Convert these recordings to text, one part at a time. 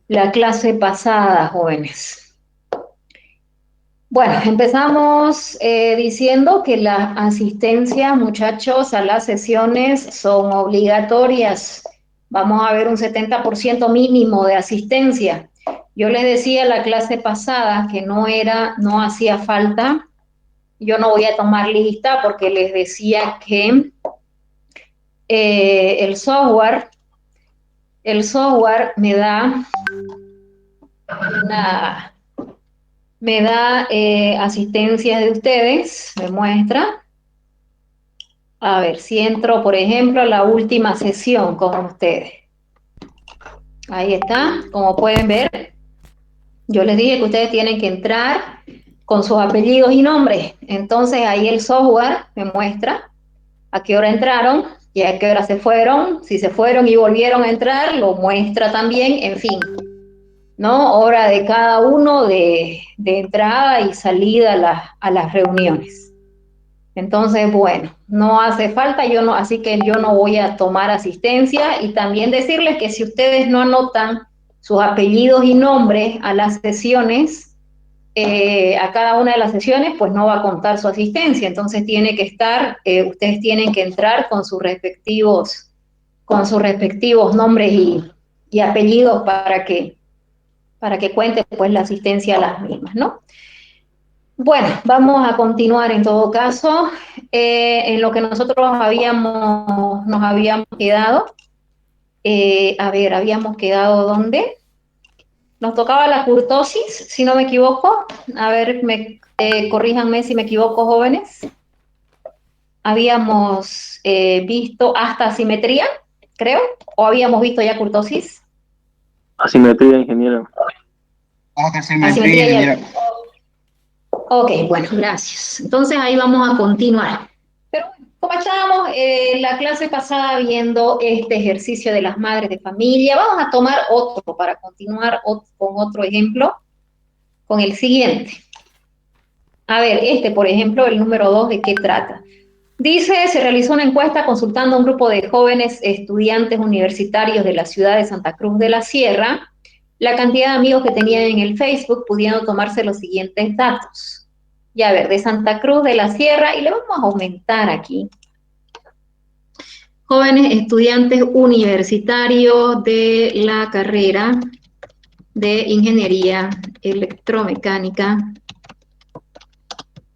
la clase pasada, jóvenes. Bueno, empezamos diciendo que la asistencia, muchachos, a las sesiones son obligatorias. Vamos a ver un 70% mínimo de asistencia. Yo les decía la clase pasada que no hacía falta. Yo no voy a tomar lista porque les decía que el software me da una asistencia de ustedes, me muestra. A ver, si entro, por ejemplo, a la última sesión con ustedes. Ahí está, como pueden ver. Yo les dije que ustedes tienen que entrar con sus apellidos y nombres. Entonces ahí el software me muestra a qué hora entraron y a qué hora se fueron. Si se fueron y volvieron a entrar, lo muestra también, en fin, ¿no? Hora de cada uno de entrada y salida a las reuniones. Entonces, bueno, no hace falta, así que yo no voy a tomar asistencia, y también decirles que si ustedes no anotan sus apellidos y nombres a las sesiones, a cada una de las sesiones, pues no va a contar su asistencia. Entonces tiene que estar, ustedes tienen que entrar con sus respectivos nombres y apellidos para que cuente pues la asistencia a las mismas, ¿no? Bueno, vamos a continuar en todo caso en lo que nosotros nos habíamos quedado. A ver, habíamos quedado ¿dónde? Nos tocaba la curtosis, si no me equivoco. A ver, corríjanme si me equivoco, jóvenes. Habíamos visto hasta simetría, creo, o habíamos visto ya curtosis. Asimetría, ingeniero. Asimetría, ingeniero. Ok, bueno, gracias. Entonces ahí vamos a continuar. Pero bueno, como estábamos la clase pasada viendo este ejercicio de las madres de familia, vamos a tomar otro para continuar con otro ejemplo, con el siguiente. A ver, por ejemplo, el número 2, ¿de qué trata? Dice, se realizó una encuesta consultando a un grupo de jóvenes estudiantes universitarios de la ciudad de Santa Cruz de la Sierra, la cantidad de amigos que tenían en el Facebook, pudiendo tomarse los siguientes datos. Y a ver, de Santa Cruz de la Sierra, y le vamos a aumentar aquí. Jóvenes estudiantes universitarios de la carrera de Ingeniería Electromecánica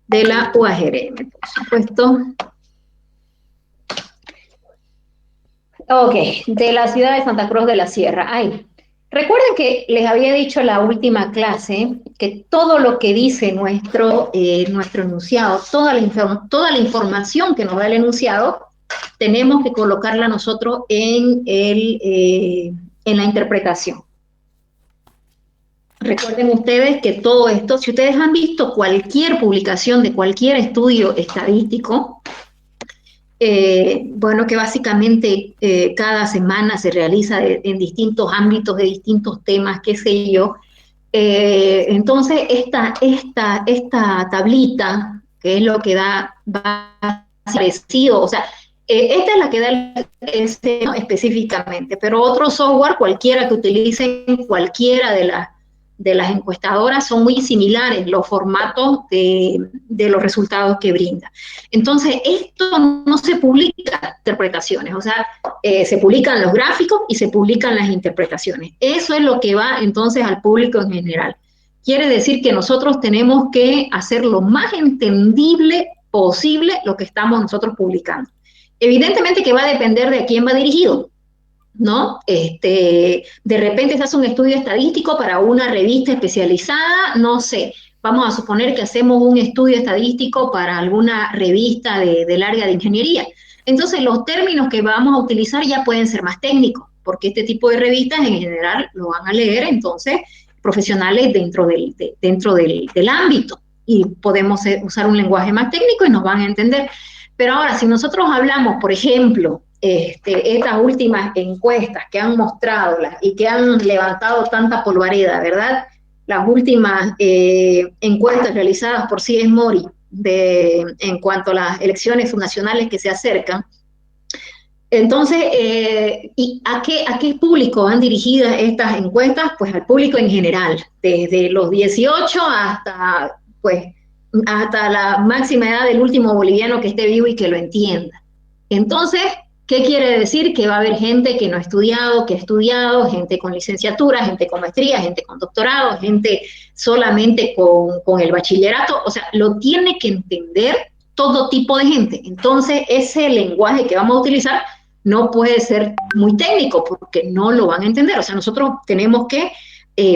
de la UAGR, por supuesto. Ok, de la ciudad de Santa Cruz de la Sierra. Ay, recuerden que les había dicho en la última clase que todo lo que dice nuestro enunciado, toda la información que nos da el enunciado, tenemos que colocarla nosotros en la interpretación. Recuerden ustedes que todo esto, si ustedes han visto cualquier publicación de cualquier estudio estadístico, bueno, que básicamente cada semana se realiza en distintos ámbitos, de distintos temas, qué sé yo. Entonces, esta tablita, que es lo que da parecido, o sea, esta es la que da ¿no? específicamente, pero otro software, cualquiera que utilicen, cualquiera de las encuestadoras, son muy similares los formatos de los resultados que brinda. Entonces, esto no se publica interpretaciones, o sea, se publican los gráficos y se publican las interpretaciones. Eso es lo que va entonces al público en general. Quiere decir que nosotros tenemos que hacer lo más entendible posible lo que estamos nosotros publicando. Evidentemente que va a depender de a quién va dirigido, ¿no? De repente se hace un estudio estadístico para una revista especializada, no sé, vamos a suponer que hacemos un estudio estadístico para alguna revista del área de ingeniería. Entonces los términos que vamos a utilizar ya pueden ser más técnicos, porque este tipo de revistas en general lo van a leer entonces profesionales dentro del ámbito, y podemos usar un lenguaje más técnico y nos van a entender. Pero ahora, si nosotros hablamos, por ejemplo, estas últimas encuestas que han mostrado y que han levantado tanta polvareda, ¿verdad? Las últimas encuestas realizadas por C.S. Mori en cuanto a las elecciones subnacionales que se acercan, Entonces, ¿y a qué público van dirigidas estas encuestas? Pues al público en general, desde los 18 hasta, pues, hasta la máxima edad del último boliviano que esté vivo y que lo entienda. Entonces, ¿qué quiere decir? Que va a haber gente que no ha estudiado, que ha estudiado, gente con licenciatura, gente con maestría, gente con doctorado, gente solamente con el bachillerato, o sea, lo tiene que entender todo tipo de gente. Entonces, ese lenguaje que vamos a utilizar no puede ser muy técnico porque no lo van a entender. O sea, nosotros tenemos que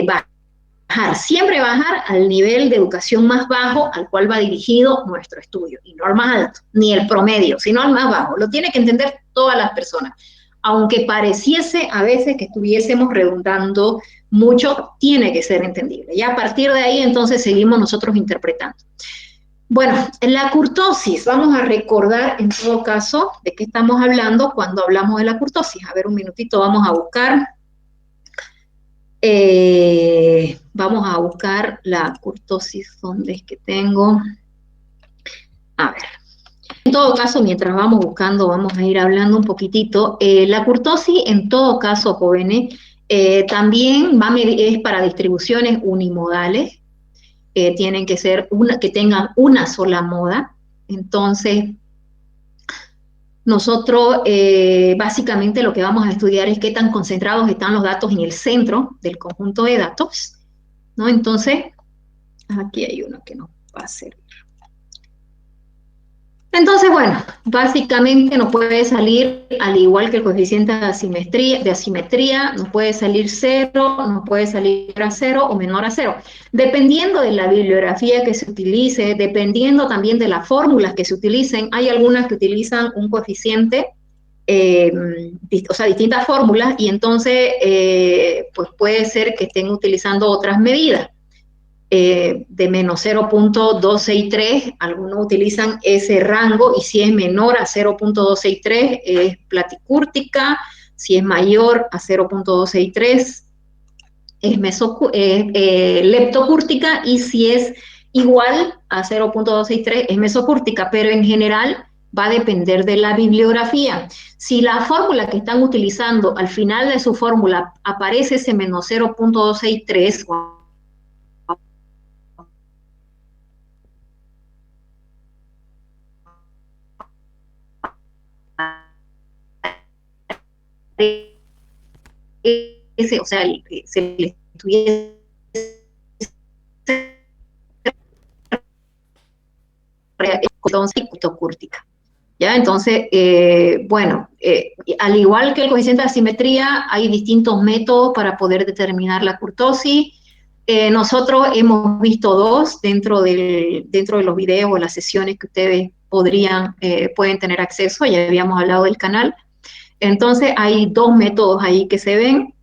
bajar, siempre bajar al nivel de educación más bajo al cual va dirigido nuestro estudio, y no al más alto, ni el promedio, sino al más bajo. Lo tiene que entender todas las personas. Aunque pareciese a veces que estuviésemos redundando mucho, tiene que ser entendible. Ya a partir de ahí, entonces, seguimos nosotros interpretando. Bueno, en la curtosis, vamos a recordar en todo caso de qué estamos hablando cuando hablamos de la curtosis. A ver, un minutito, vamos a buscar la curtosis, ¿dónde es que tengo? A ver, en todo caso, mientras vamos buscando, vamos a ir hablando un poquitito. La curtosis, en todo caso, jóvenes, también es para distribuciones unimodales. Tienen que ser que tengan una sola moda. Entonces, nosotros básicamente lo que vamos a estudiar es qué tan concentrados están los datos en el centro del conjunto de datos, ¿no? Entonces, aquí hay uno que nos va a servir. Entonces, bueno, básicamente nos puede salir, al igual que el coeficiente de asimetría, nos puede salir 0, nos puede salir a 0 o menor a 0, dependiendo de la bibliografía que se utilice, dependiendo también de las fórmulas que se utilicen. Hay algunas que utilizan un coeficiente, o sea, distintas fórmulas, y entonces, pues puede ser que estén utilizando otras medidas. De menos 0.263, algunos utilizan ese rango, y si es menor a 0.263 es platicúrtica, si es mayor a 0.263 es leptocúrtica, y si es igual a 0.263 es mesocúrtica, pero en general va a depender de la bibliografía. Si la fórmula que están utilizando, al final de su fórmula aparece ese menos 0.263, o sea, se le estuviese cúrtica. ¿Ya? Entonces, bueno, al igual que el coeficiente de asimetría, hay distintos métodos para poder determinar la curtosis. Nosotros hemos visto dos dentro de los videos o las sesiones que ustedes pueden tener acceso. Ya habíamos hablado del canal. Entonces, hay dos métodos ahí que se ven.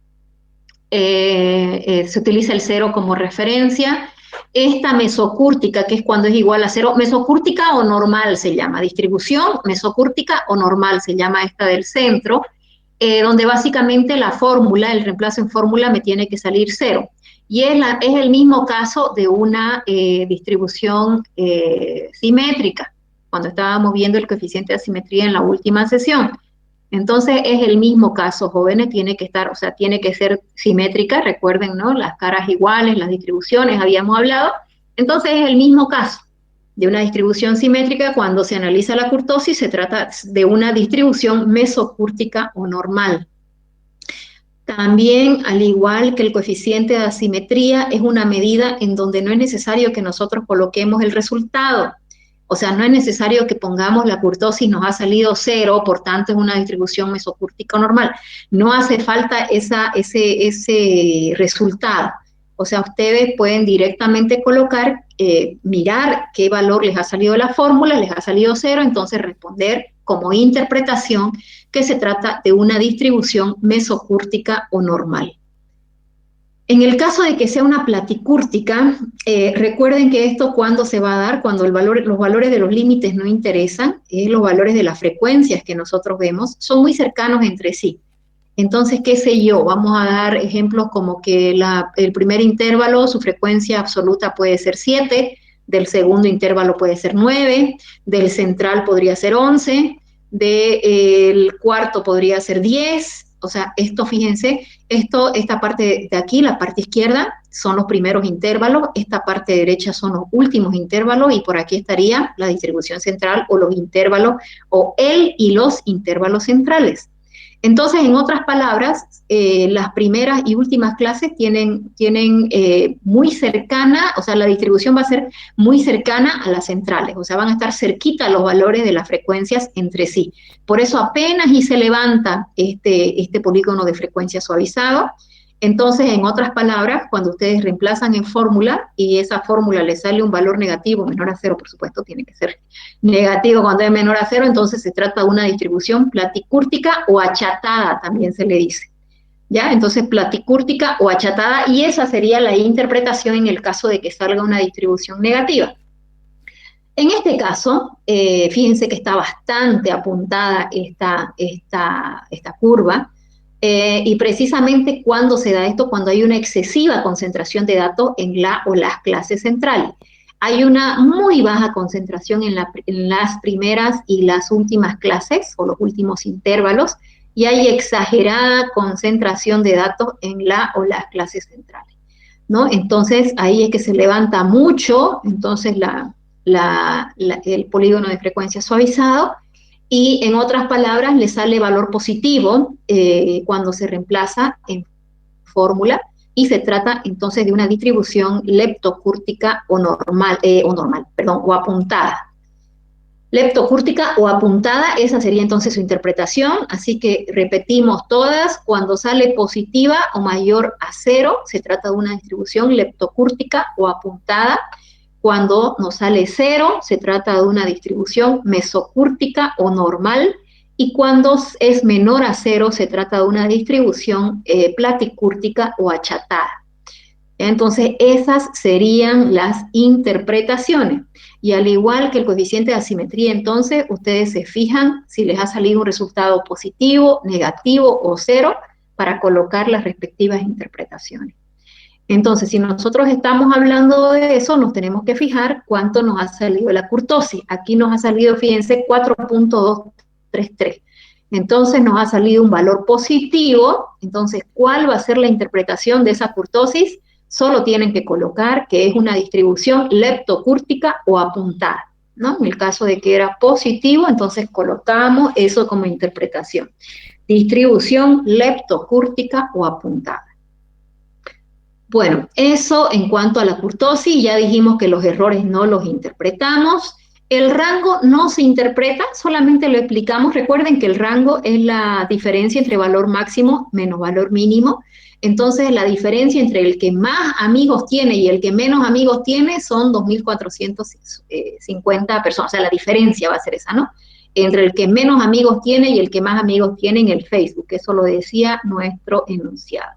Se utiliza el 0 como referencia. Esta mesocúrtica, que es cuando es igual a 0, mesocúrtica o normal se llama, distribución mesocúrtica o normal se llama esta del centro, donde básicamente la fórmula, el reemplazo en fórmula me tiene que salir 0. Y es el mismo caso de una distribución simétrica, cuando estábamos viendo el coeficiente de asimetría en la última sesión. Entonces es el mismo caso, jóvenes, tiene que estar, o sea, tiene que ser simétrica, recuerden, ¿no? Las caras iguales, las distribuciones, habíamos hablado. Entonces es el mismo caso de una distribución simétrica. Cuando se analiza la curtosis, se trata de una distribución mesocúrtica o normal. También, al igual que el coeficiente de asimetría, es una medida en donde no es necesario que nosotros coloquemos el resultado. O sea, no es necesario que pongamos la curtosis, nos ha salido 0, por tanto es una distribución mesocúrtica normal. No hace falta ese resultado. O sea, ustedes pueden directamente colocar, mirar qué valor les ha salido de la fórmula, les ha salido 0, entonces responder como interpretación que se trata de una distribución mesocúrtica o normal. En el caso de que sea una platicúrtica, recuerden que esto cuando se va a dar, cuando los valores de los límites no interesan, los valores de las frecuencias que nosotros vemos son muy cercanos entre sí. Entonces, qué sé yo, vamos a dar ejemplos como que el primer intervalo, su frecuencia absoluta puede ser 7, del segundo intervalo puede ser 9, del central podría ser 11, del cuarto podría ser 10, o sea, esto, fíjense, esta parte de aquí, la parte izquierda, son los primeros intervalos, esta parte derecha son los últimos intervalos, y por aquí estaría la distribución central o los intervalos, o el y los intervalos centrales. Entonces, en otras palabras, las primeras y últimas clases tienen muy cercana, o sea, la distribución va a ser muy cercana a las centrales, o sea, van a estar cerquita los valores de las frecuencias entre sí. Por eso apenas y se levanta este polígono de frecuencia suavizado. Entonces, en otras palabras, cuando ustedes reemplazan en fórmula y esa fórmula les sale un valor negativo, menor a 0, por supuesto, tiene que ser negativo cuando es menor a 0, entonces se trata de una distribución platicúrtica o achatada, también se le dice. ¿Ya? Entonces, platicúrtica o achatada, y esa sería la interpretación en el caso de que salga una distribución negativa. En este caso, fíjense que está bastante apuntada esta curva, y precisamente cuando se da esto, cuando hay una excesiva concentración de datos en la o las clases centrales. Hay una muy baja concentración en las primeras y las últimas clases, o los últimos intervalos, y hay exagerada concentración de datos en la o las clases centrales, ¿no? Entonces, ahí es que se levanta mucho, entonces, el polígono de frecuencia suavizado, y en otras palabras le sale valor positivo cuando se reemplaza en fórmula, y se trata entonces de una distribución leptocúrtica o o apuntada. Leptocúrtica o apuntada, esa sería entonces su interpretación, así que repetimos todas: cuando sale positiva o mayor a 0, se trata de una distribución leptocúrtica o apuntada. Cuando nos sale 0, se trata de una distribución mesocúrtica o normal, y cuando es menor a 0, se trata de una distribución platicúrtica o achatada. Entonces, esas serían las interpretaciones. Y al igual que el coeficiente de asimetría, entonces, ustedes se fijan si les ha salido un resultado positivo, negativo o 0 para colocar las respectivas interpretaciones. Entonces, si nosotros estamos hablando de eso, nos tenemos que fijar cuánto nos ha salido la kurtosis. Aquí nos ha salido, fíjense, 4.233. Entonces nos ha salido un valor positivo. Entonces, ¿cuál va a ser la interpretación de esa kurtosis? Solo tienen que colocar que es una distribución leptocúrtica o apuntada, ¿no? En el caso de que era positivo, entonces colocamos eso como interpretación. Distribución leptocúrtica o apuntada. Bueno, eso en cuanto a la kurtosis. Ya dijimos que los errores no los interpretamos. El rango no se interpreta, solamente lo explicamos. Recuerden que el rango es la diferencia entre valor máximo menos valor mínimo. Entonces, la diferencia entre el que más amigos tiene y el que menos amigos tiene son 2.450 personas. O sea, la diferencia va a ser esa, ¿no? Entre el que menos amigos tiene y el que más amigos tiene en el Facebook. Eso lo decía nuestro enunciado.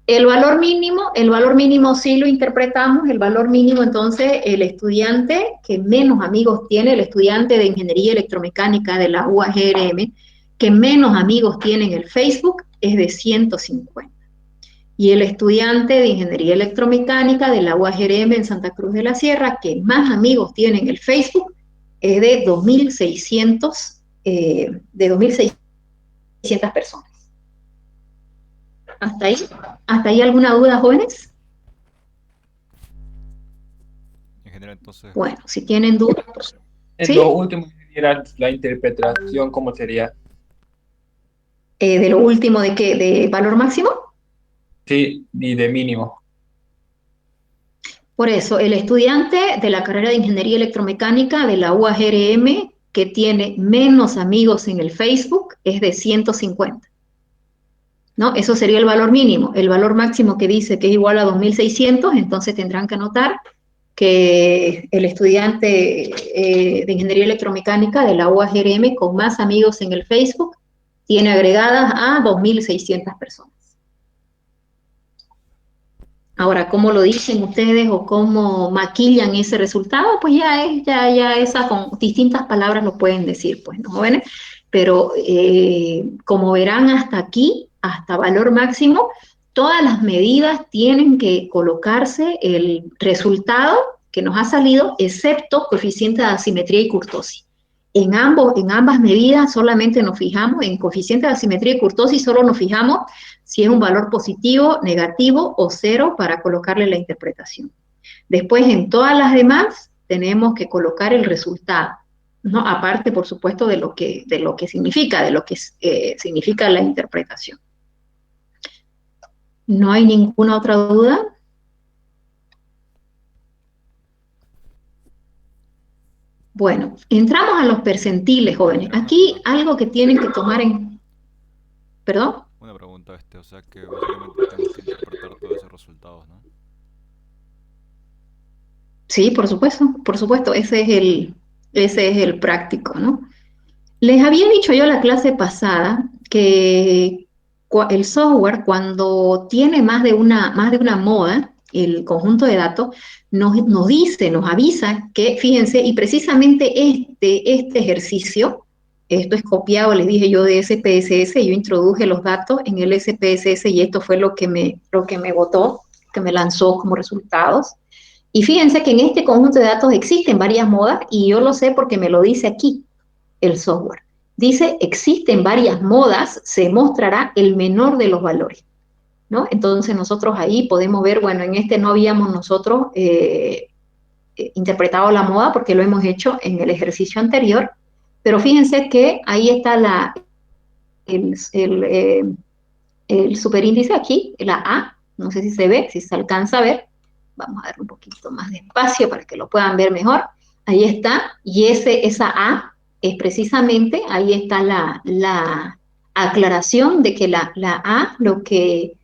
El valor mínimo sí lo interpretamos. El valor mínimo, entonces, el estudiante que menos amigos tiene, el estudiante de Ingeniería Electromecánica de la UAGRM, que menos amigos tiene en el Facebook, es de 150. Y el estudiante de Ingeniería Electromecánica de la UAGRM en Santa Cruz de la Sierra, que más amigos tiene en el Facebook, es de 2.600 personas. ¿Hasta ahí alguna duda, jóvenes? En general, entonces, Bueno, si tienen dudas, pues, En lo último, la interpretación, ¿cómo sería? ¿de lo último de qué? ¿De valor máximo? Sí, y de mínimo. Por eso, el estudiante de la carrera de Ingeniería Electromecánica de la UAGRM que tiene menos amigos en el Facebook es de 150. ¿No? Eso sería el valor mínimo. El valor máximo que dice que es igual a 2.600, entonces tendrán que anotar que el estudiante de Ingeniería Electromecánica de la UAGRM con más amigos en el Facebook tiene agregadas a 2.600 personas. Ahora, ¿cómo lo dicen ustedes o cómo maquillan ese resultado? Pues ya esa con distintas palabras lo pueden decir, pues, ¿no, jóvenes? Pero como verán hasta aquí, hasta valor máximo, todas las medidas tienen que colocarse el resultado que nos ha salido, excepto coeficiente de asimetría y kurtosis. en ambas medidas solamente nos fijamos en coeficiente de asimetría y kurtosis, solo nos fijamos si es un valor positivo, negativo o cero para colocarle la interpretación. Después, en todas las demás, tenemos que colocar el resultado, ¿no? Aparte, por supuesto, de lo que significa, significa la interpretación. ¿No hay ninguna otra duda? Bueno, entramos a los percentiles, jóvenes. Aquí algo que tienen que tomar en... ¿Perdón? Una pregunta, o sea que básicamente tenemos que interpretar todos esos resultados, ¿no? Sí, por supuesto, ese es el práctico, ¿no? Les había dicho yo la clase pasada que el software, cuando tiene más de una moda, el conjunto de datos, nos dice, nos avisa que, fíjense, y precisamente este ejercicio, esto es copiado, les dije yo, de SPSS, yo introduje los datos en el SPSS y esto fue lo que me botó, que me lanzó como resultados. Y fíjense que en este conjunto de datos existen varias modas y yo lo sé porque me lo dice aquí el software. Dice, existen varias modas, se mostrará el menor de los valores, ¿no? Entonces nosotros ahí podemos ver, bueno, en este no habíamos nosotros interpretado la moda porque lo hemos hecho en el ejercicio anterior, pero fíjense que ahí está el superíndice aquí, la A, no sé si se ve, si se alcanza a ver, vamos a dar un poquito más de espacio para que lo puedan ver mejor, ahí está, y esa A es precisamente, ahí está la aclaración de que la A lo que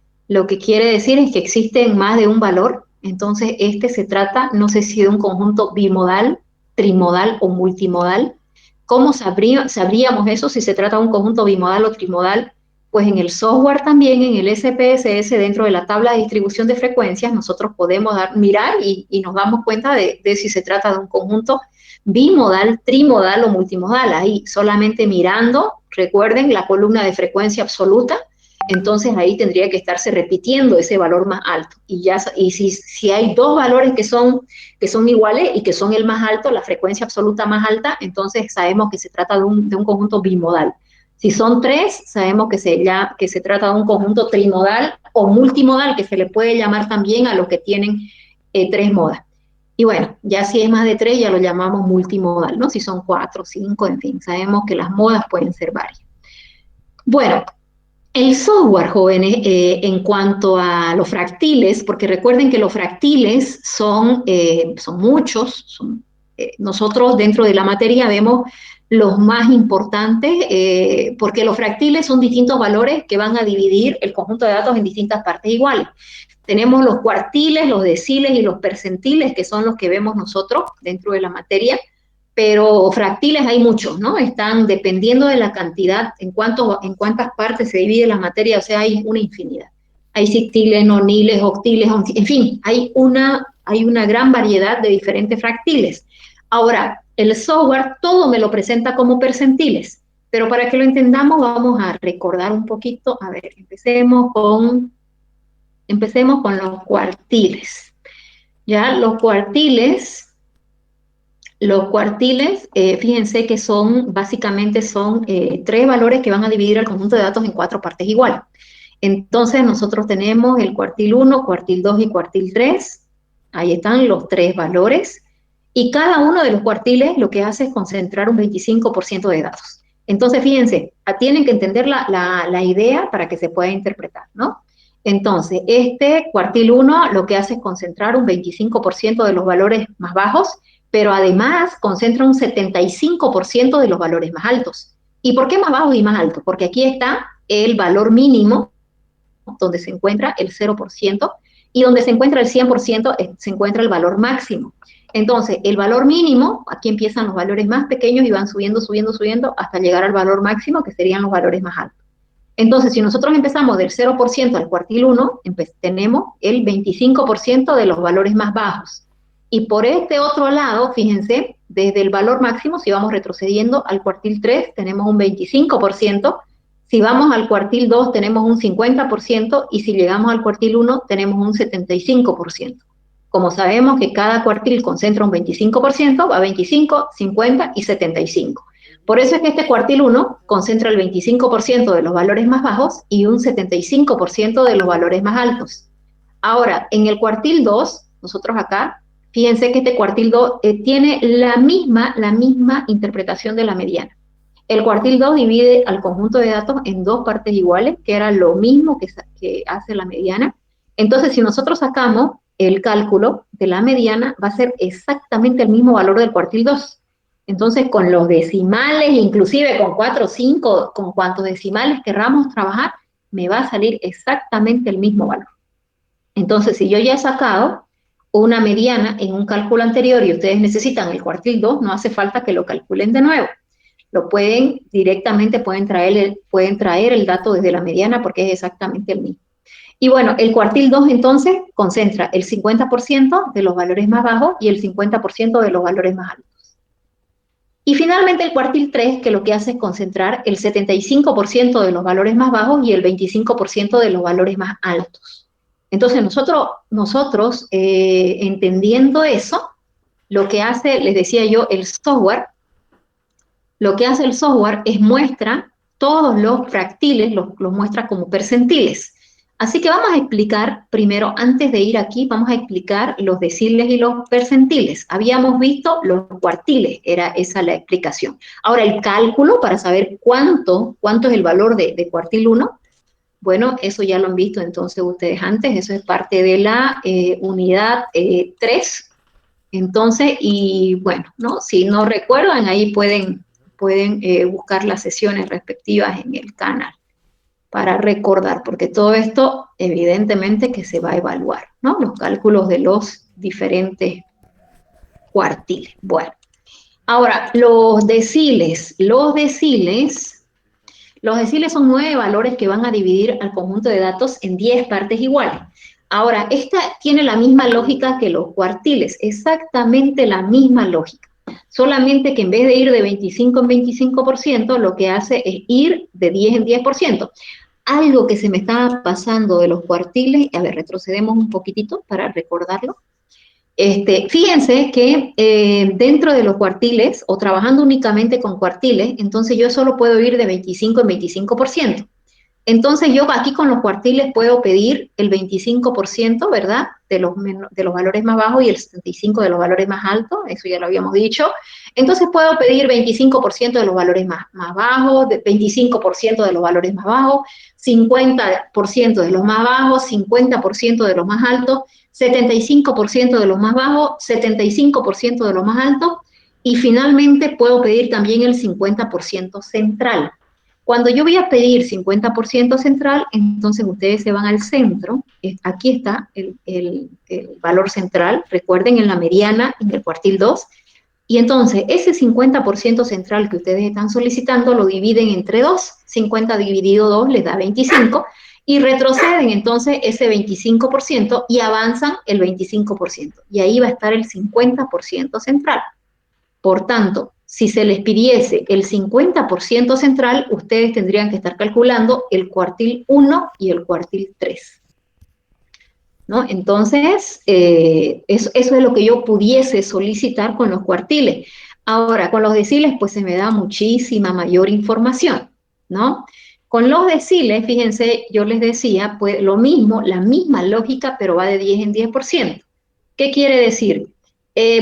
quiere decir es que existen más de un valor, entonces se trata, no sé si de un conjunto bimodal, trimodal o multimodal. ¿Cómo sabríamos eso si se trata de un conjunto bimodal o trimodal? Pues en el software también, en el SPSS, dentro de la tabla de distribución de frecuencias, nosotros podemos mirar y nos damos cuenta de si se trata de un conjunto bimodal, trimodal o multimodal. Ahí solamente mirando, recuerden, la columna de frecuencia absoluta, entonces ahí tendría que estarse repitiendo ese valor más alto. Y si hay dos valores que son iguales y que son el más alto, la frecuencia absoluta más alta, entonces sabemos que se trata de un conjunto bimodal. Si son tres, sabemos que se trata de un conjunto trimodal o multimodal, que se le puede llamar también a los que tienen tres modas. Y bueno, ya si es más de tres, ya lo llamamos multimodal, ¿no? Si son 4, 5, en fin, sabemos que las modas pueden ser varias. Bueno, el software, jóvenes, en cuanto a los fractiles, porque recuerden que los fractiles son muchos, nosotros dentro de la materia vemos los más importantes, porque los fractiles son distintos valores que van a dividir el conjunto de datos en distintas partes iguales. Tenemos los cuartiles, los deciles y los percentiles, que son los que vemos nosotros dentro de la materia, pero fractiles hay muchos, ¿no? Están dependiendo de la cantidad, en cuántas partes se divide la materia, o sea, hay una infinidad. Hay sextiles, noniles, octiles, en fin, hay una gran variedad de diferentes fractiles. Ahora, el software todo me lo presenta como percentiles, pero para que lo entendamos vamos a recordar un poquito. A ver, empecemos con los cuartiles. Ya, los cuartiles, fíjense que básicamente son tres valores que van a dividir el conjunto de datos en cuatro partes iguales. Entonces nosotros tenemos el cuartil 1, cuartil 2 y cuartil 3. Ahí están los tres valores. Y cada uno de los cuartiles lo que hace es concentrar un 25% de datos. Entonces, fíjense, tienen que entender la idea para que se pueda interpretar, ¿no? Entonces, este cuartil 1 lo que hace es concentrar un 25% de los valores más bajos, pero además concentra un 75% de los valores más altos. ¿Y por qué más bajos y más altos? Porque aquí está el valor mínimo, donde se encuentra el 0%, y donde se encuentra el 100% se encuentra el valor máximo. Entonces, el valor mínimo, aquí empiezan los valores más pequeños y van subiendo, subiendo, subiendo, hasta llegar al valor máximo, que serían los valores más altos. Entonces, si nosotros empezamos del 0% al cuartil 1, tenemos el 25% de los valores más bajos. Y por este otro lado, fíjense, desde el valor máximo, si vamos retrocediendo al cuartil 3, tenemos un 25%, si vamos al cuartil 2, tenemos un 50%, y si llegamos al cuartil 1, tenemos un 75%. Como sabemos que cada cuartil concentra un 25%, va 25, 50 y 75. Por eso es que este cuartil 1 concentra el 25% de los valores más bajos y un 75% de los valores más altos. Ahora, en el cuartil 2, nosotros acá, fíjense que este cuartil 2 tiene la misma interpretación de la mediana. El cuartil 2 divide al conjunto de datos en dos partes iguales, que era lo mismo que hace la mediana. Entonces, si nosotros sacamos el cálculo de la mediana, va a ser exactamente el mismo valor del cuartil 2. Entonces, con los decimales, inclusive con 4 o 5, con cuantos decimales querramos trabajar, me va a salir exactamente el mismo valor. Entonces, si yo ya he sacado una mediana en un cálculo anterior y ustedes necesitan el cuartil 2, no hace falta que lo calculen de nuevo. Lo pueden directamente, pueden traer el dato desde la mediana porque es exactamente el mismo. Y bueno, el cuartil 2 entonces concentra el 50% de los valores más bajos y el 50% de los valores más altos. Y finalmente el cuartil 3, que lo que hace es concentrar el 75% de los valores más bajos y el 25% de los valores más altos. Entonces nosotros entendiendo eso, lo que hace, les decía yo, el software, lo que hace el software es muestra todos los fractiles, los muestra como percentiles. Así que vamos a explicar primero, antes de ir aquí, vamos a explicar los deciles y los percentiles. Habíamos visto los cuartiles, era esa la explicación. Ahora el cálculo para saber cuánto es el valor de cuartil 1, bueno, eso ya lo han visto entonces ustedes antes, eso es parte de la unidad 3. Entonces, y bueno, ¿no? Si no recuerdan, ahí pueden buscar las sesiones respectivas en el canal para recordar, porque todo esto evidentemente que se va a evaluar, ¿no? Los cálculos de los diferentes cuartiles. Bueno, ahora, los deciles son 9 valores que van a dividir al conjunto de datos en 10 partes iguales. Ahora, esta tiene la misma lógica que los cuartiles, exactamente la misma lógica. Solamente que en vez de ir de 25 en 25%, lo que hace es ir de 10 en 10%. Algo que se me estaba pasando de los cuartiles, a ver, retrocedemos un poquitito para recordarlo. Fíjense que dentro de los cuartiles, o trabajando únicamente con cuartiles, entonces yo solo puedo ir de 25 en 25%. Entonces yo aquí con los cuartiles puedo pedir el 25%, ¿verdad? De los valores más bajos y el 75% de los valores más altos, eso ya lo habíamos dicho. Entonces puedo pedir 25% de los valores más bajos, 25% de los valores más bajos, 50% de los más bajos, 50% de los más altos, 75% de los más bajos, 75% de los más altos, y finalmente puedo pedir también el 50% central. Cuando yo voy a pedir 50% central, entonces ustedes se van al centro, aquí está el valor central, recuerden en la mediana, en el cuartil 2, y entonces ese 50% central que ustedes están solicitando lo dividen entre 2, 50 dividido 2 les da 25, y retroceden entonces ese 25% y avanzan el 25%, y ahí va a estar el 50% central. Por tanto, si se les pidiese el 50% central, ustedes tendrían que estar calculando el cuartil 1 y el cuartil 3. ¿No? Entonces, eso es lo que yo pudiese solicitar con los cuartiles. Ahora, con los deciles, pues se me da muchísima mayor información, ¿no? Con los deciles, fíjense, yo les decía, pues lo mismo, la misma lógica, pero va de 10 en 10%. ¿Qué quiere decir?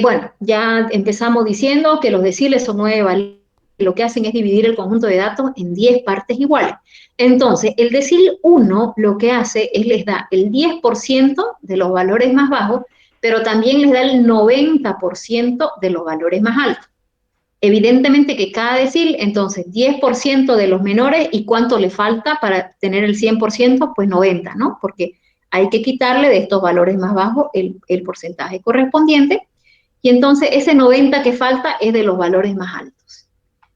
Bueno, ya empezamos diciendo que los deciles son 9 valores, lo que hacen es dividir el conjunto de datos en 10 partes iguales. Entonces, el decil 1 lo que hace es les da el 10% de los valores más bajos, pero también les da el 90% de los valores más altos. Evidentemente que cada decil, entonces, 10% de los menores, ¿y cuánto le falta para tener el 100%? Pues 90, ¿no? Porque hay que quitarle de estos valores más bajos el porcentaje correspondiente, y entonces ese 90 que falta es de los valores más altos.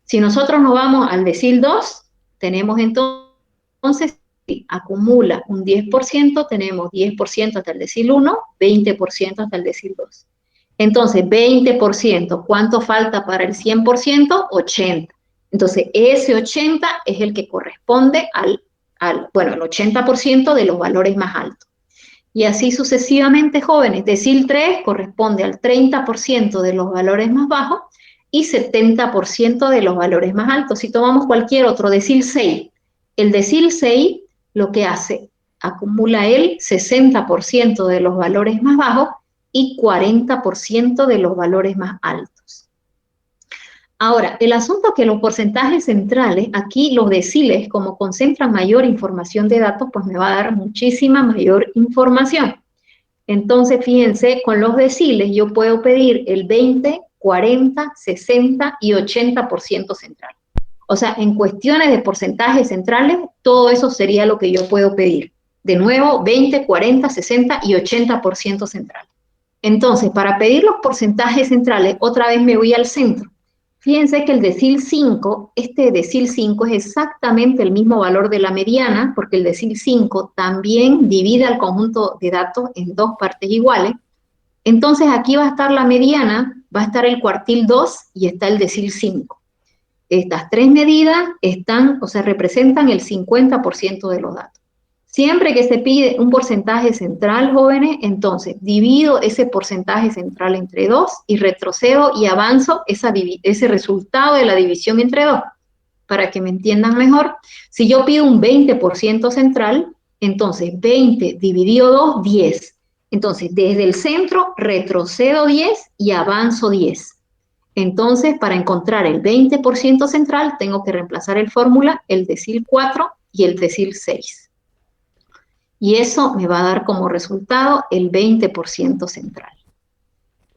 Si nosotros nos vamos al decil 2, tenemos entonces, si acumula un 10%, tenemos 10% hasta el decil 1, 20% hasta el decil 2. Entonces, 20%, ¿cuánto falta para el 100%? 80. Entonces, ese 80 es el que corresponde al 80% de los valores más altos. Y así sucesivamente, jóvenes. Decil 3 corresponde al 30% de los valores más bajos y 70% de los valores más altos. Si tomamos cualquier otro, decil 6, el decil 6 lo que hace, acumula el 60% de los valores más bajos y 40% de los valores más altos. Ahora, el asunto es que los porcentajes centrales, aquí los deciles, como concentran mayor información de datos, pues me va a dar muchísima mayor información. Entonces, fíjense, con los deciles yo puedo pedir el 20, 40, 60 y 80% central. O sea, en cuestiones de porcentajes centrales, todo eso sería lo que yo puedo pedir. De nuevo, 20, 40, 60 y 80% central. Entonces, para pedir los porcentajes centrales, otra vez me voy al centro. Fíjense que el decil 5, este decil 5 es exactamente el mismo valor de la mediana, porque el decil 5 también divide al conjunto de datos en dos partes iguales. Entonces aquí va a estar la mediana, va a estar el cuartil 2 y está el decil 5. Estas tres medidas están, o sea, representan el 50% de los datos. Siempre que se pide un porcentaje central, jóvenes, entonces divido ese porcentaje central entre 2 y retrocedo y avanzo ese resultado de la división entre 2. Para que me entiendan mejor, si yo pido un 20% central, entonces 20 dividido 2, 10. Entonces, desde el centro retrocedo 10 y avanzo 10. Entonces, para encontrar el 20% central, tengo que reemplazar el fórmula, el decil 4 y el decil 6. Y eso me va a dar como resultado el 20% central.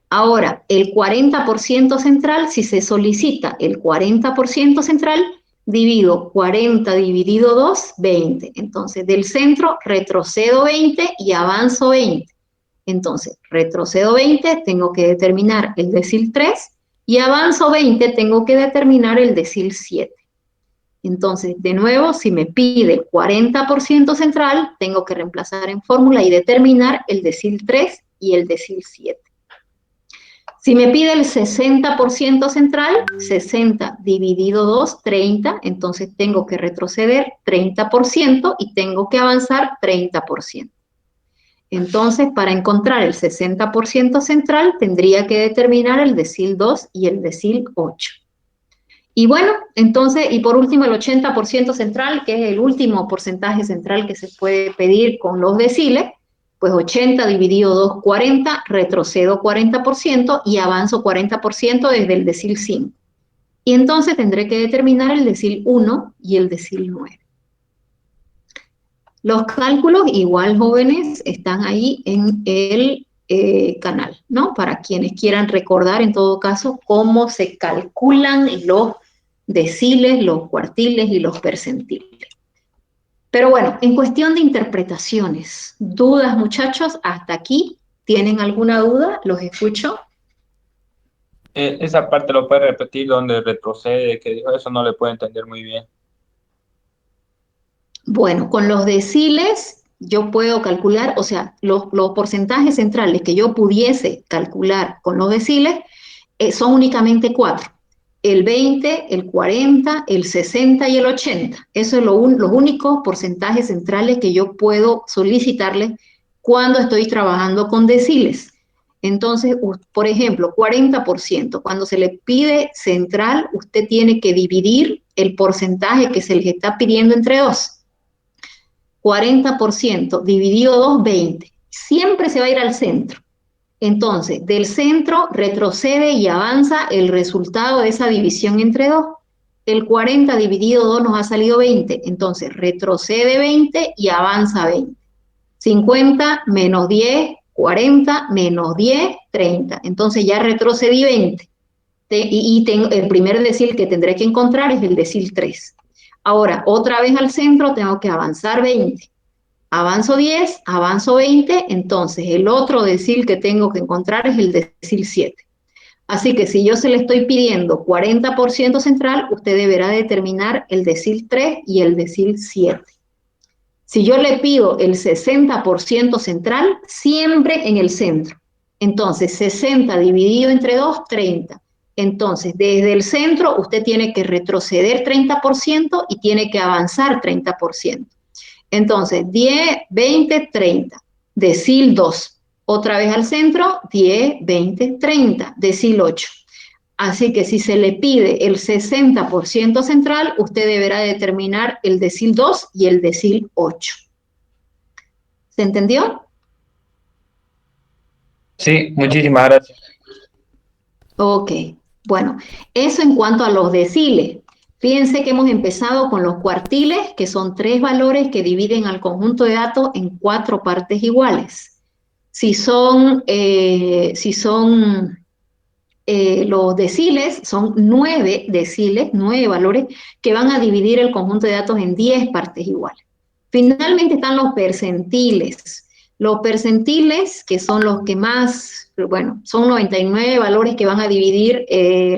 Ahora, el 40% central, si se solicita el 40% central, divido 40 dividido 2, 20. Entonces, del centro retrocedo 20 y avanzo 20. Entonces, retrocedo 20, tengo que determinar el decil 3, y avanzo 20, tengo que determinar el decil 7. Entonces, de nuevo, si me pide el 40% central, tengo que reemplazar en fórmula y determinar el decil 3 y el decil 7. Si me pide el 60% central, 60 dividido 2, 30, entonces tengo que retroceder 30% y tengo que avanzar 30%. Entonces, para encontrar el 60% central, tendría que determinar el decil 2 y el decil 8. Y bueno, entonces, y por último el 80% central, que es el último porcentaje central que se puede pedir con los deciles, pues 80 dividido 2, 40, retrocedo 40% y avanzo 40% desde el decil 5. Y entonces tendré que determinar el decil 1 y el decil 9. Los cálculos, igual jóvenes, están ahí en el canal, ¿no? Para quienes quieran recordar, en todo caso, cómo se calculan los deciles, los cuartiles y los percentiles. Pero bueno, en cuestión de interpretaciones, ¿dudas, muchachos? ¿Hasta aquí? ¿Tienen alguna duda? Los escucho. Esa parte lo puede repetir donde retrocede, que dijo eso, no le puedo entender muy bien. Bueno, con los deciles yo puedo calcular, o sea, los porcentajes centrales que yo pudiese calcular con los deciles son únicamente 4. El 20, el 40, el 60 y el 80. Esos son los únicos porcentajes centrales que yo puedo solicitarles cuando estoy trabajando con deciles. Entonces, por ejemplo, 40%. Cuando se le pide central, usted tiene que dividir el porcentaje que se les está pidiendo entre 2. 40% dividido 2, 20. Siempre se va a ir al centro. Entonces, del centro retrocede y avanza el resultado de esa división entre 2. El 40 dividido 2 nos ha salido 20. Entonces, retrocede 20 y avanza 20. 50 menos 10, 40 menos 10, 30. Entonces, ya retrocedí 20. El primer decil que tendré que encontrar es el decil 3. Ahora, otra vez al centro tengo que avanzar 20. Avanzo 10, avanzo 20, entonces el otro decil que tengo que encontrar es el decil 7. Así que si yo se le estoy pidiendo 40% central, usted deberá determinar el decil 3 y el decil 7. Si yo le pido el 60% central, siempre en el centro. Entonces, 60 dividido entre 2, 30. Entonces, desde el centro, usted tiene que retroceder 30% y tiene que avanzar 30%. Entonces, 10, 20, 30. Decil 2. Otra vez al centro, 10, 20, 30. Decil 8. Así que si se le pide el 60% central, usted deberá determinar el decil 2 y el decil 8. ¿Se entendió? Sí, muchísimas gracias. Ok, bueno, eso en cuanto a los deciles. Fíjense que hemos empezado con los cuartiles, que son 3 valores que dividen al conjunto de datos en 4 partes iguales. Si son los deciles, son 9 deciles, 9 valores que van a dividir el conjunto de datos en 10 partes iguales. Finalmente están los percentiles. Los percentiles, que son los que más, bueno, son 99 valores que van a dividir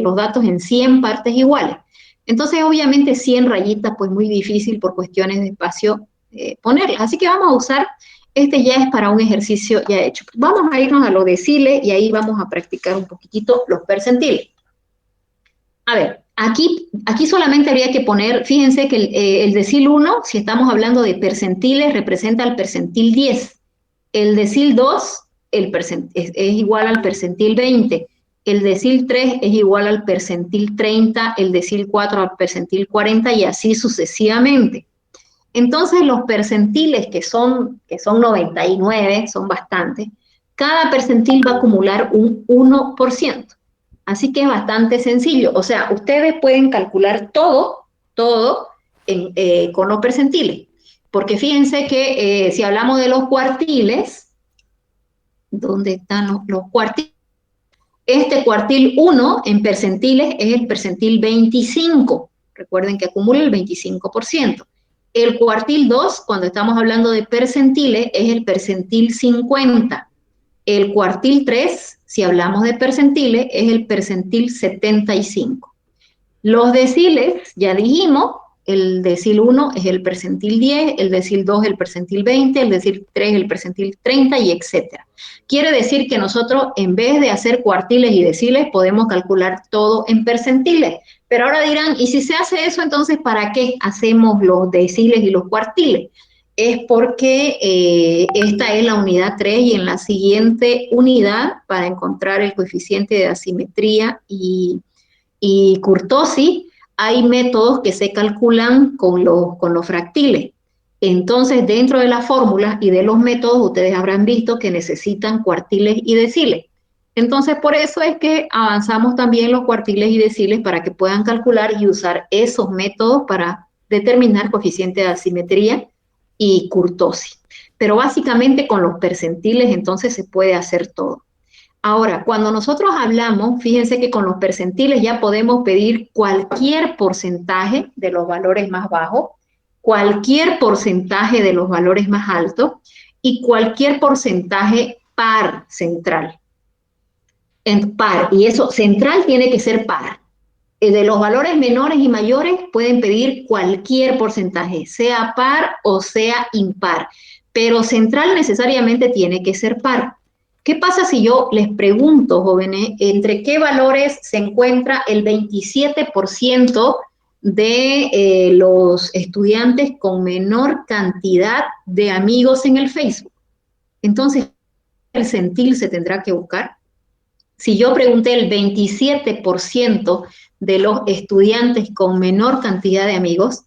los datos en 100 partes iguales. Entonces, obviamente, 100 rayitas, pues muy difícil por cuestiones de espacio ponerlas. Así que vamos a usar, este ya es para un ejercicio ya hecho. Vamos a irnos a los deciles y ahí vamos a practicar un poquitito los percentiles. A ver, aquí solamente habría que poner, fíjense que el decil 1, si estamos hablando de percentiles, representa el percentil 10. El decil 2 es igual al percentil 20. El decil 3 es igual al percentil 30, el decil 4 al percentil 40 y así sucesivamente. Entonces los percentiles, que son 99, son bastantes, cada percentil va a acumular un 1%. Así que es bastante sencillo. O sea, ustedes pueden calcular todo con los percentiles. Porque fíjense que si hablamos de los cuartiles, ¿dónde están los cuartiles? Este cuartil 1 en percentiles es el percentil 25. Recuerden que acumula el 25%. El cuartil 2, cuando estamos hablando de percentiles, es el percentil 50. El cuartil 3, si hablamos de percentiles, es el percentil 75. Los deciles, ya dijimos, el decil 1 es el percentil 10, el decil 2 el percentil 20, el decil 3 el percentil 30 y etcétera. Quiere decir que nosotros, en vez de hacer cuartiles y deciles, podemos calcular todo en percentiles. Pero ahora dirán, ¿y si se hace eso, entonces para qué hacemos los deciles y los cuartiles? Es porque esta es la unidad 3 y en la siguiente unidad, para encontrar el coeficiente de asimetría y kurtosis, hay métodos que se calculan con los fractiles. Entonces, dentro de las fórmulas y de los métodos, ustedes habrán visto que necesitan cuartiles y deciles. Entonces, por eso es que avanzamos también los cuartiles y deciles para que puedan calcular y usar esos métodos para determinar coeficiente de asimetría y kurtosis. Pero básicamente con los percentiles entonces se puede hacer todo. Ahora, cuando nosotros hablamos, fíjense que con los percentiles ya podemos pedir cualquier porcentaje de los valores más bajos, cualquier porcentaje de los valores más altos y cualquier porcentaje par central. En par, y eso central tiene que ser par. De los valores menores y mayores pueden pedir cualquier porcentaje, sea par o sea impar, pero central necesariamente tiene que ser par. ¿Qué pasa si yo les pregunto, jóvenes, entre qué valores se encuentra el 27% de los estudiantes con menor cantidad de amigos en el Facebook? Entonces, el percentil se tendrá que buscar. Si yo pregunté el 27% de los estudiantes con menor cantidad de amigos,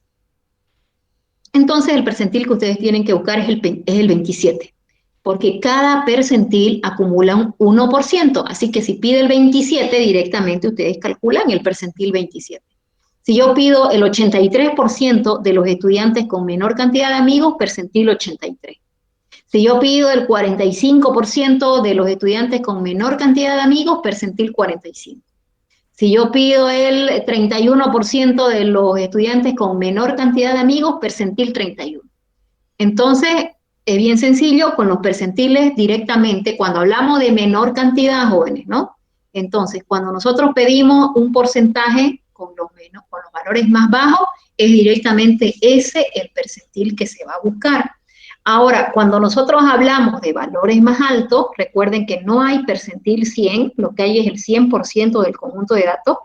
entonces el percentil que ustedes tienen que buscar es el 27, porque cada percentil acumula un 1%, así que si pide el 27, directamente ustedes calculan el percentil 27. Si yo pido el 83% de los estudiantes con menor cantidad de amigos, percentil 83. Si yo pido el 45% de los estudiantes con menor cantidad de amigos, percentil 45. Si yo pido el 31% de los estudiantes con menor cantidad de amigos, percentil 31. Entonces, es bien sencillo, con los percentiles directamente, cuando hablamos de menor cantidad, jóvenes, ¿no? Entonces, cuando nosotros pedimos un porcentaje con los valores más bajos, es directamente ese el percentil que se va a buscar. Ahora, cuando nosotros hablamos de valores más altos, recuerden que no hay percentil 100, lo que hay es el 100% del conjunto de datos,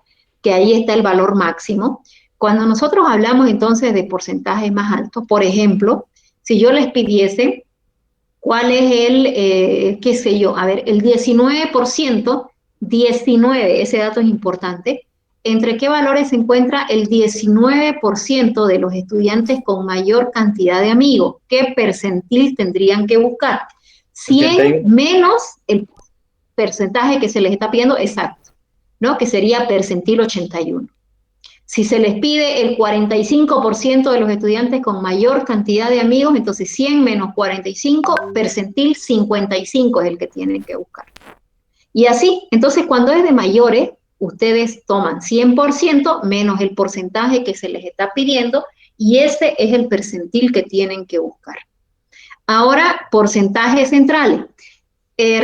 que ahí está el valor máximo. Cuando nosotros hablamos entonces de porcentajes más altos, por ejemplo, si yo les pidiese cuál es el, qué sé yo, a ver, el 19% 19, ese dato es importante, ¿entre qué valores se encuentra el 19% de los estudiantes con mayor cantidad de amigos? ¿Qué percentil tendrían que buscar? 100 81. menos el porcentaje que se les está pidiendo, exacto, ¿no? Que sería percentil 81. Si se les pide el 45% de los estudiantes con mayor cantidad de amigos, entonces 100 menos 45, percentil 55 es el que tienen que buscar. Y así, entonces cuando es de mayores, ustedes toman 100% menos el porcentaje que se les está pidiendo y ese es el percentil que tienen que buscar. Ahora, porcentajes centrales.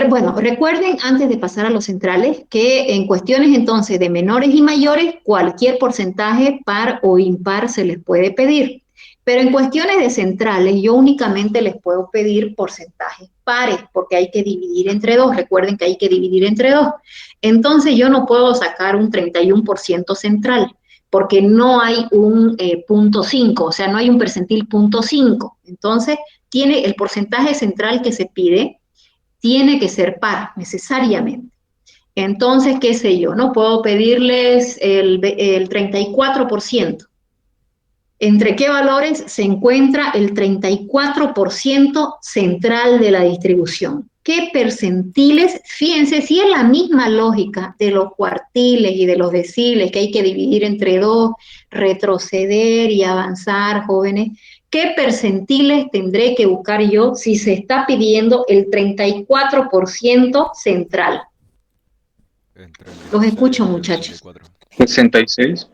Bueno, recuerden antes de pasar a los centrales que en cuestiones entonces de menores y mayores cualquier porcentaje par o impar se les puede pedir, pero en cuestiones de centrales yo únicamente les puedo pedir porcentajes pares porque hay que dividir entre dos, recuerden que hay que dividir entre dos, entonces yo no puedo sacar un 31% central porque no hay un punto 5, o sea no hay un percentil punto 5, entonces tiene el porcentaje central que se pide tiene que ser par, necesariamente. Entonces, qué sé yo, no puedo pedirles el 34%. ¿Entre qué valores se encuentra el 34% central de la distribución? ¿Qué percentiles? Fíjense, si es la misma lógica de los cuartiles y de los deciles, que hay que dividir entre dos, retroceder y avanzar, jóvenes, ¿qué percentiles tendré que buscar yo si se está pidiendo el 34% central? Entre el Los 16 escucho, y el muchachos. 84. 66.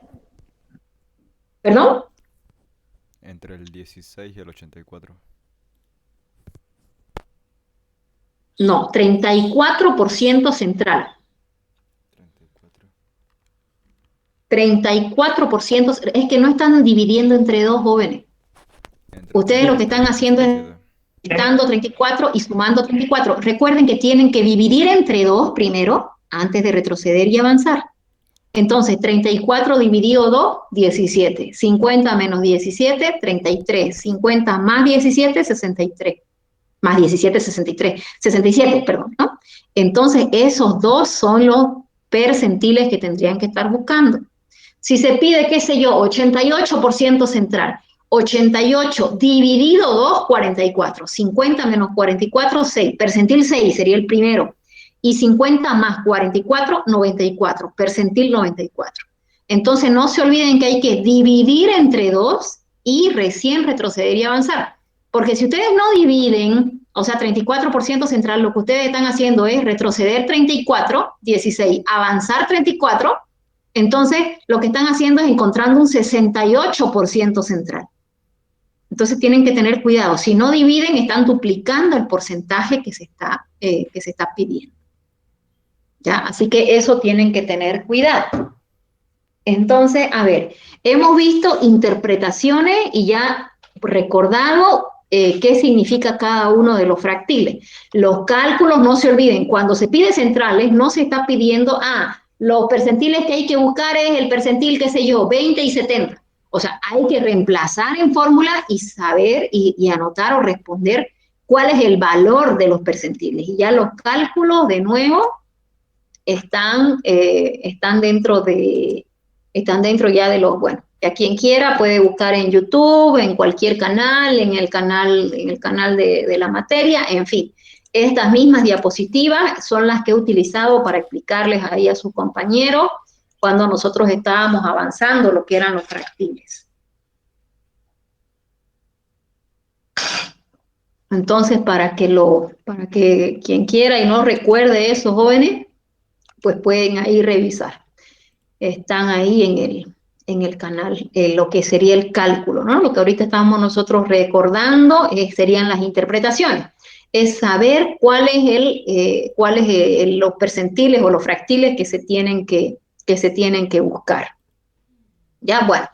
¿Perdón? Entre el 16 y el 84. No, 34% central. 34. 34%, es que no están dividiendo entre dos, jóvenes. Entre Ustedes lo que están haciendo es 17. quitando 34 y sumando 34. Recuerden que tienen que dividir entre dos primero, antes de retroceder y avanzar. Entonces, 34 dividido 2, 17. 50 menos 17, 33. 50 más 17, 63. Más 17, 63. 67, perdón, ¿no? Entonces, esos dos son los percentiles que tendrían que estar buscando. Si se pide, qué sé yo, 88% central, 88 dividido 2, 44. 50 menos 44, 6. Percentil 6 sería el primero. Y 50 más 44, 94. Percentil 94. Entonces, no se olviden que hay que dividir entre 2 y recién retroceder y avanzar. Porque si ustedes no dividen, o sea, 34% central, lo que ustedes están haciendo es retroceder 34, 16, avanzar 34, entonces lo que están haciendo es encontrando un 68% central. Entonces tienen que tener cuidado. Si no dividen, están duplicando el porcentaje que se está pidiendo. ¿Ya? Así que eso tienen que tener cuidado. Entonces, a ver, hemos visto interpretaciones y ya recordado qué significa cada uno de los fractiles. Los cálculos, no se olviden, cuando se pide centrales, no se está pidiendo, los percentiles que hay que buscar es el percentil, qué sé yo, 20 y 70. O sea, hay que reemplazar en fórmula y saber y anotar o responder cuál es el valor de los percentiles. Y ya los cálculos, de nuevo, están dentro ya de los, bueno, a quien quiera puede buscar en YouTube, en cualquier canal, en el canal de la materia, en fin. Estas mismas diapositivas son las que he utilizado para explicarles ahí a sus compañeros cuando nosotros estábamos avanzando lo que eran los fractiles. Entonces, para que quien quiera y no recuerde eso, jóvenes, pues pueden ahí revisar. Están ahí en el canal, lo que sería el cálculo, ¿no? Lo que ahorita estamos nosotros recordando serían las interpretaciones. Es saber cuál es los percentiles o los fractiles que se tienen que buscar. Ya, bueno.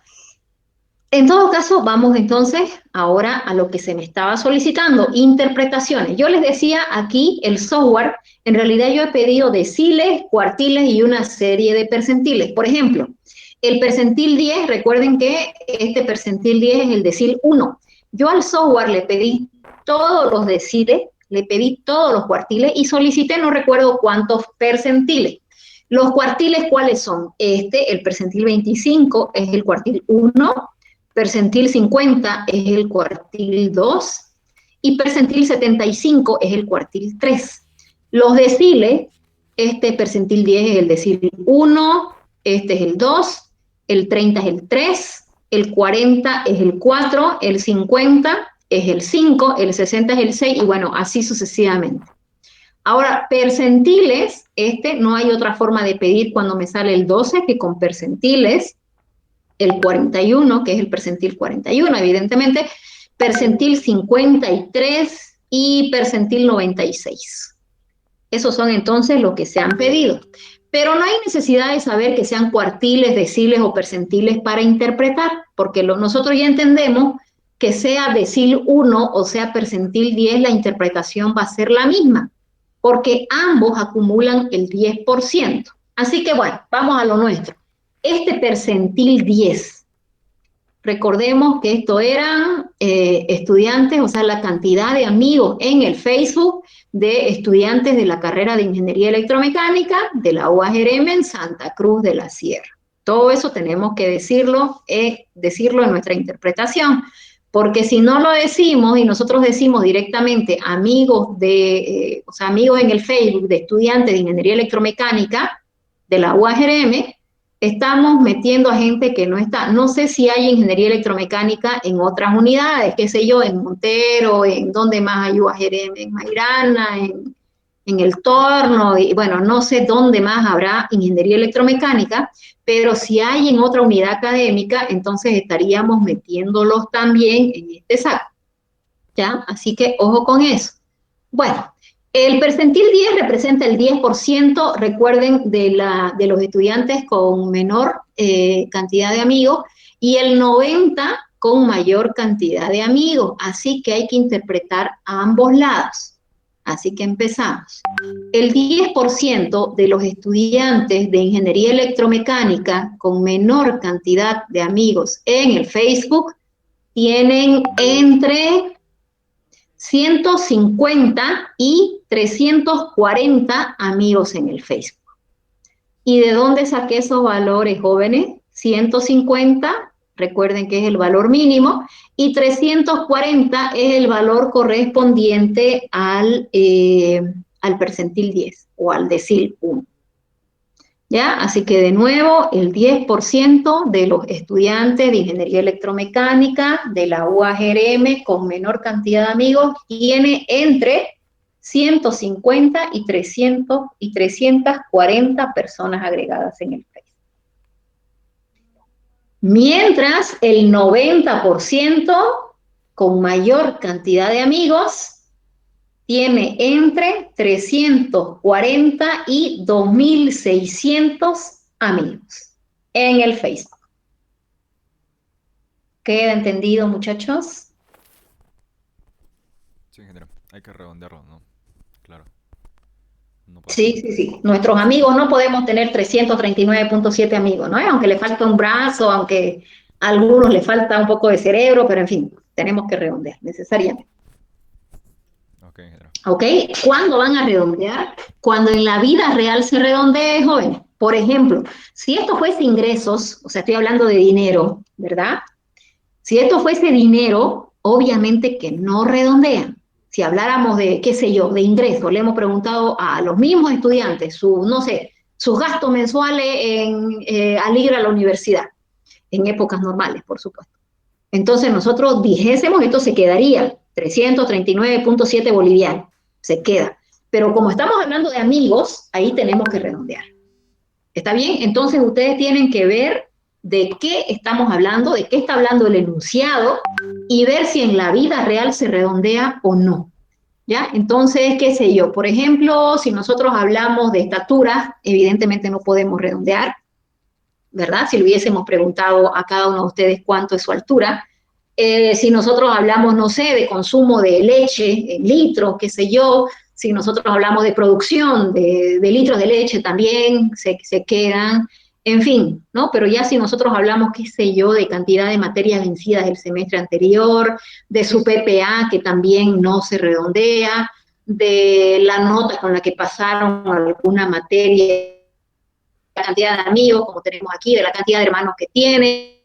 En todo caso, vamos entonces ahora a lo que se me estaba solicitando, interpretaciones. Yo les decía aquí el software, en realidad yo he pedido deciles, cuartiles y una serie de percentiles. Por ejemplo, el percentil 10, recuerden que este percentil 10 es el decil 1. Yo al software le pedí todos los deciles, le pedí todos los cuartiles y solicité no recuerdo cuántos percentiles. Los cuartiles, ¿cuáles son? El percentil 25 es el cuartil 1, percentil 50 es el cuartil 2 y percentil 75 es el cuartil 3. Los deciles, percentil 10 es el decil 1, este es el 2, el 30 es el 3, el 40 es el 4, el 50 es el 5, el 60 es el 6 y bueno, así sucesivamente. Ahora, percentiles, no hay otra forma de pedir cuando me sale el 12 que con percentiles, el 41, que es el percentil 41, evidentemente, percentil 53 y percentil 96. Esos son entonces los que se han pedido. Pero no hay necesidad de saber que sean cuartiles, deciles o percentiles para interpretar, porque nosotros ya entendemos que sea decil 1 o sea percentil 10, la interpretación va a ser la misma, porque ambos acumulan el 10%. Así que bueno, vamos a lo nuestro. Este percentil 10, recordemos que esto eran estudiantes, o sea, la cantidad de amigos en el Facebook de estudiantes de la carrera de Ingeniería Electromecánica de la UAGRM en Santa Cruz de la Sierra. Todo eso tenemos que decirlo en nuestra interpretación, porque si no lo decimos y nosotros decimos directamente amigos amigos en el Facebook de estudiantes de Ingeniería Electromecánica de la UAGRM, estamos metiendo a gente que no está. No sé si hay ingeniería electromecánica en otras unidades, qué sé yo, en Montero, en donde más hay UAGRM, en Mairana, en El Torno, y bueno, no sé dónde más habrá ingeniería electromecánica, pero si hay en otra unidad académica, entonces estaríamos metiéndolos también en este saco, ¿ya? Así que ojo con eso. Bueno, el percentil 10 representa el 10%, recuerden, de los estudiantes con menor cantidad de amigos y el 90% con mayor cantidad de amigos. Así que hay que interpretar a ambos lados. Así que empezamos. El 10% de los estudiantes de Ingeniería Electromecánica con menor cantidad de amigos en el Facebook tienen entre 150 y 340 amigos en el Facebook. ¿Y de dónde saqué esos valores, jóvenes? 150, recuerden que es el valor mínimo, y 340 es el valor correspondiente al percentil 10 o al decil 1. ¿Ya? Así que de nuevo, el 10% de los estudiantes de Ingeniería Electromecánica de la UAGRM con menor cantidad de amigos tiene entre 150 y 340 personas agregadas en el Facebook. Mientras el 90% con mayor cantidad de amigos tiene entre 340 y 2.600 amigos en el Facebook. ¿Queda entendido, muchachos? Sí, ingeniero. Hay que redondearlo, ¿no? Claro. No Sí. Nuestros amigos no podemos tener 339.7 amigos, ¿no? Aunque le falta un brazo, aunque a algunos le falta un poco de cerebro, pero en fin, tenemos que redondear necesariamente. Ok, ingeniero. ¿Ok? ¿Cuándo van a redondear? Cuando en la vida real se redondee, jóvenes. Por ejemplo, si esto fuese ingresos, o sea, estoy hablando de dinero, ¿verdad? Si esto fuese dinero, obviamente que no redondean. Si habláramos de, qué sé yo, de ingresos, le hemos preguntado a los mismos estudiantes, sus gastos mensuales al ir a la universidad, en épocas normales, por supuesto. Entonces nosotros dijésemos, esto se quedaría 339.7 bolivianos, se queda. Pero como estamos hablando de amigos, ahí tenemos que redondear. ¿Está bien? Entonces ustedes tienen que ver de qué estamos hablando, de qué está hablando el enunciado y ver si en la vida real se redondea o no. ¿Ya? Entonces, qué sé yo, por ejemplo, si nosotros hablamos de estatura, evidentemente no podemos redondear, ¿verdad? Si le hubiésemos preguntado a cada uno de ustedes cuánto es su altura. Si nosotros hablamos, no sé, de consumo de leche en litros, qué sé yo, si nosotros hablamos de producción de litros de leche también se quedan, en fin, ¿no? Pero ya si nosotros hablamos, qué sé yo, de cantidad de materias vencidas del semestre anterior, de su PPA, que también no se redondea, de la nota con la que pasaron alguna materia la cantidad de amigos, como tenemos aquí, de la cantidad de hermanos que tiene,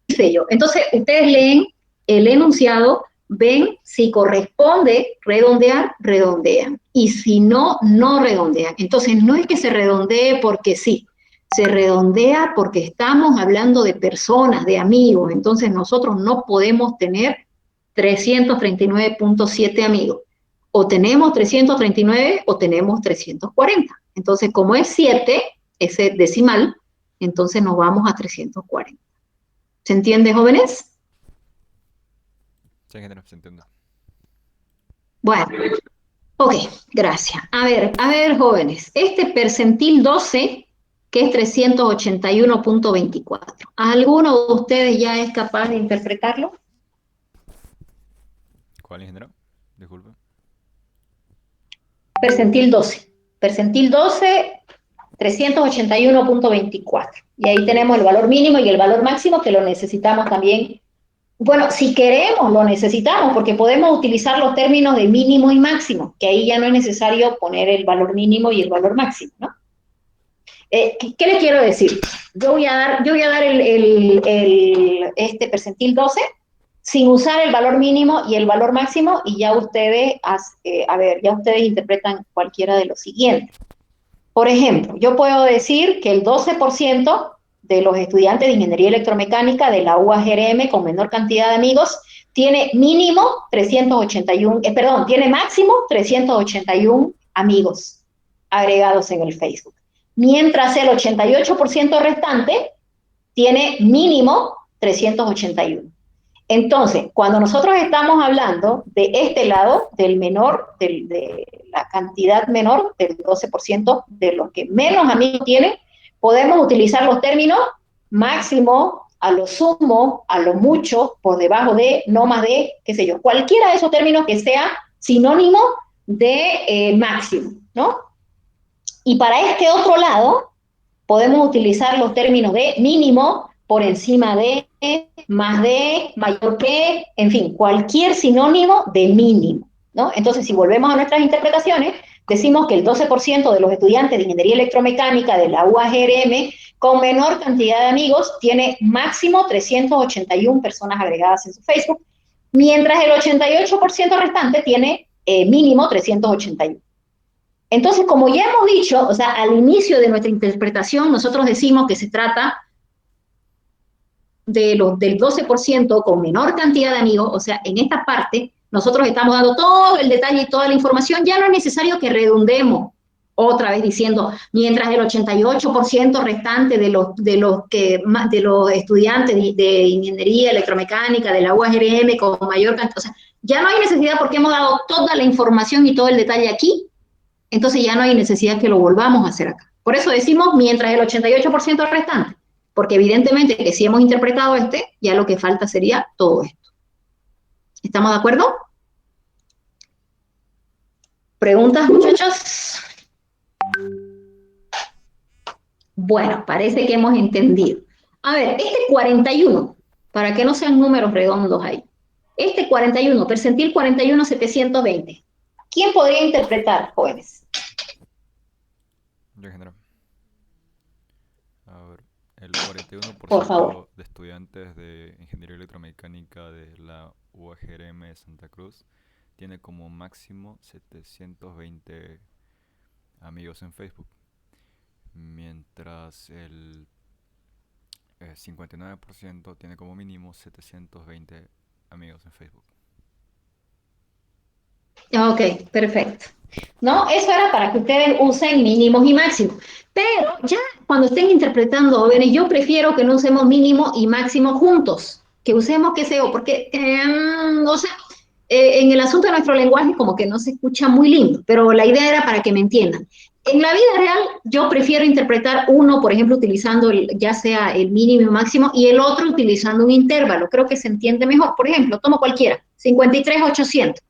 qué sé yo. Entonces, ustedes leen el enunciado, ven si corresponde redondear, redondean. Y si no, no redondean. Entonces, no es que se redondee porque sí, se redondea porque estamos hablando de personas, de amigos. Entonces, nosotros no podemos tener 339.7 amigos. O tenemos 339 o tenemos 340. Entonces, como es 7, ese decimal, entonces nos vamos a 340. ¿Se entiende, jóvenes? Sí, ingeniero, se entiende. Bueno, ok, gracias. A ver, jóvenes, este percentil 12, que es 381.24, ¿alguno de ustedes ya es capaz de interpretarlo? ¿Cuál, ingeniero? Disculpe. Percentil 12. Percentil 12, 381.24. Y ahí tenemos el valor mínimo y el valor máximo que lo necesitamos también. Bueno, si queremos, lo necesitamos, porque podemos utilizar los términos de mínimo y máximo, que ahí ya no es necesario poner el valor mínimo y el valor máximo, ¿no? ¿Qué les quiero decir? Yo voy a dar este percentil 12 sin usar el valor mínimo y el valor máximo, y ya ustedes, ya ustedes interpretan cualquiera de los siguientes. Por ejemplo, yo puedo decir que el 12% de los estudiantes de ingeniería electromecánica de la UAGRM con menor cantidad de amigos tiene tiene máximo 381 amigos agregados en el Facebook. Mientras el 88% restante tiene mínimo 381. Entonces, cuando nosotros estamos hablando de este lado, de la cantidad menor, del 12% de los que menos amigos tienen, podemos utilizar los términos máximo, a lo sumo, a lo mucho, por debajo de, no más de, qué sé yo, cualquiera de esos términos que sea sinónimo de máximo, ¿no? Y para este otro lado, podemos utilizar los términos de mínimo, por encima de, más de, mayor que, en fin, cualquier sinónimo de mínimo, ¿no? Entonces, si volvemos a nuestras interpretaciones, decimos que el 12% de los estudiantes de ingeniería electromecánica de la UAGRM con menor cantidad de amigos tiene máximo 381 personas agregadas en su Facebook, mientras el 88% restante tiene mínimo 381. Entonces, como ya hemos dicho, o sea, al inicio de nuestra interpretación, nosotros decimos que se trata del 12% con menor cantidad de amigos, o sea, en esta parte, nosotros estamos dando todo el detalle y toda la información, ya no es necesario que redundemos otra vez diciendo, mientras el 88% restante de los estudiantes de ingeniería electromecánica de la UAGRM con mayor cantidad, o sea, ya no hay necesidad porque hemos dado toda la información y todo el detalle aquí. Entonces ya no hay necesidad que lo volvamos a hacer acá. Por eso decimos mientras el 88% restante, porque evidentemente que si hemos interpretado ya lo que falta sería todo esto. ¿Estamos de acuerdo? ¿Preguntas, muchachos? Bueno, parece que hemos entendido. A ver, este 41, para que no sean números redondos ahí. Este 41, percentil 41, 720. ¿Quién podría interpretar, jóvenes? Yo, ingeniero. A ver, el Por favor. 41% de estudiantes de ingeniería electromecánica de la UAGRM de Santa Cruz tiene como máximo 720 amigos en Facebook, mientras el 59% tiene como mínimo 720 amigos en Facebook. Ok, perfecto. ¿No? Eso era para que ustedes usen mínimos y máximos. Pero ya cuando estén interpretando, jóvenes, yo prefiero que no usemos mínimo y máximo juntos, que usemos qué sé yo, porque, o sea, en el asunto de nuestro lenguaje como que no se escucha muy lindo, pero la idea era para que me entiendan. En la vida real, yo prefiero interpretar uno, por ejemplo, utilizando ya sea el mínimo y máximo, y el otro utilizando un intervalo. Creo que se entiende mejor. Por ejemplo, tomo cualquiera, 53.800.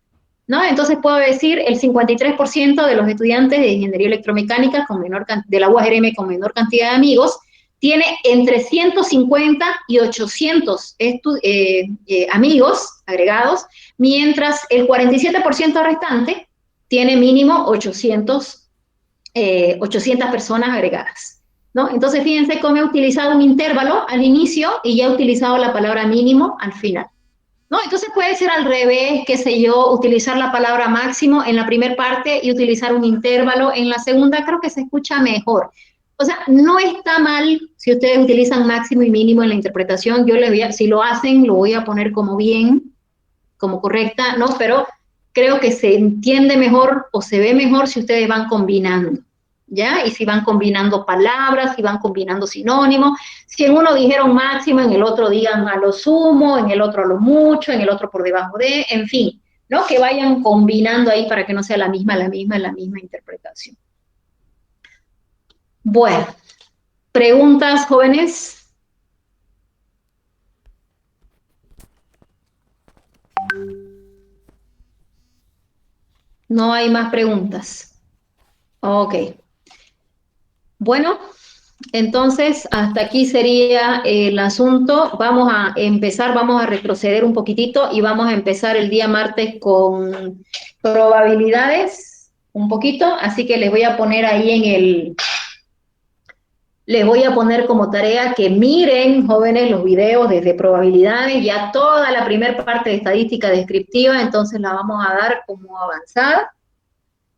¿No? Entonces puedo decir el 53% de los estudiantes de ingeniería electromecánica de la UAGRM con menor cantidad de amigos tiene entre 150 y 800 amigos agregados, mientras el 47% restante tiene mínimo 800 personas agregadas, ¿no? Entonces, fíjense cómo he utilizado un intervalo al inicio y ya he utilizado la palabra mínimo al final. ¿No? Entonces puede ser al revés, qué sé yo, utilizar la palabra máximo en la primera parte y utilizar un intervalo en la segunda, creo que se escucha mejor. O sea, no está mal si ustedes utilizan máximo y mínimo en la interpretación, yo les voy a, si lo hacen, lo voy a poner como bien, como correcta, ¿no? Pero creo que se entiende mejor o se ve mejor si ustedes van combinando, ¿ya? Y si van combinando palabras, si van combinando sinónimos, si en uno dijeron máximo, en el otro digan a lo sumo, en el otro a lo mucho, en el otro por debajo de, en fin, ¿no? Que vayan combinando ahí para que no sea la misma interpretación. Bueno, preguntas, jóvenes. No hay más preguntas. Ok. Bueno, entonces hasta aquí sería el asunto. Vamos a empezar, vamos a retroceder un poquitito y vamos a empezar el día martes con probabilidades, un poquito. Así que les voy a poner ahí les voy a poner como tarea que miren, jóvenes, los videos desde probabilidades, ya toda la primera parte de estadística descriptiva, entonces la vamos a dar como avanzada,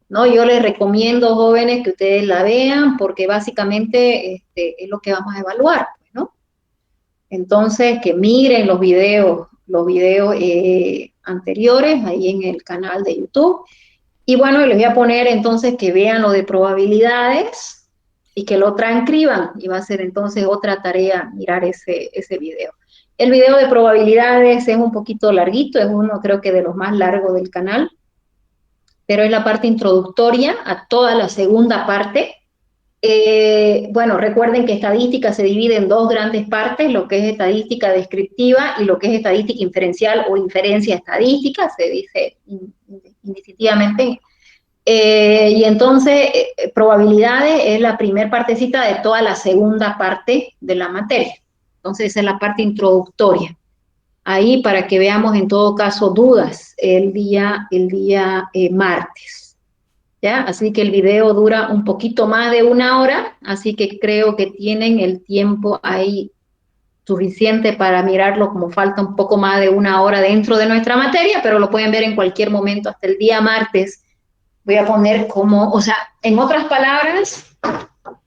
¿no? Yo les recomiendo, jóvenes, que ustedes la vean porque básicamente es lo que vamos a evaluar, ¿no? Entonces, que miren los videos anteriores ahí en el canal de YouTube. Y bueno, les voy a poner entonces que vean lo de probabilidades y que lo transcriban, y va a ser entonces otra tarea mirar ese video. El video de probabilidades es un poquito larguito, es uno creo que de los más largos del canal, pero es la parte introductoria a toda la segunda parte. Bueno, recuerden que estadística se divide en dos grandes partes, lo que es estadística descriptiva y lo que es estadística inferencial o inferencia estadística, se dice indistintivamente. Y entonces, probabilidades es la primera partecita de toda la segunda parte de la materia. Entonces, esa es la parte introductoria. Ahí para que veamos en todo caso dudas el día martes. ¿Ya? Así que el video dura un poquito más de 1 hora, así que creo que tienen el tiempo ahí suficiente para mirarlo, como falta un poco más de 1 hora dentro de nuestra materia, pero lo pueden ver en cualquier momento hasta el día martes. Voy a poner como, o sea, en otras palabras,